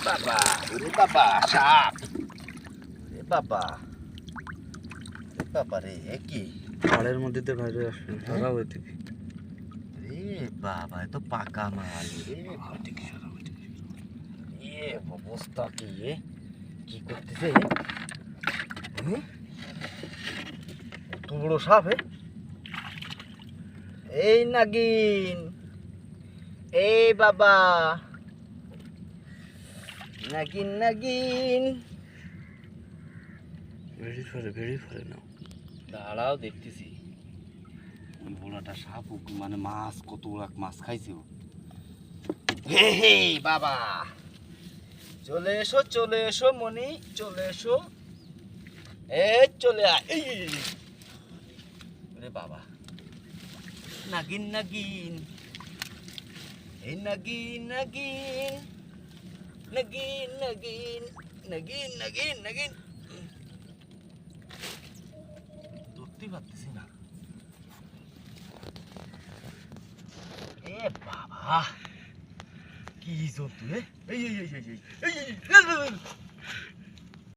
বাবা, ওরে বাবা, সাপ। ওরে বাবা, ওরে বাবা রে, এ কি? পাড়ের মধ্যে দিয়ে বাইরে আসবে সারা ওই থেকে রে বাবা, এ তো পাকা মাল রে। এ অবস্থা কি এ? কি করতেছে এ? এত বড় সাপ এ? এই নাগিন, এই বাবা, নাগিন নাগিন। ভেড়ি ফেরে না দাঁড়াও দেখতেছি। বড়টা সাপ মানে মাছ, কত বড় মাছ খাইছে ও। হে হে বাবা, চলে এসো মনি, চলে এসো। এই চলে আয়। রে বাবা, নাগিন নাগিন, এই নাগিন নাগিন, নাগিন নাগিন, নাগিন নাগিন নাগিন। ধরতে পারতেছি না। এ বাবা, কি জন্তু রে? এই এই এই এই এই এই এই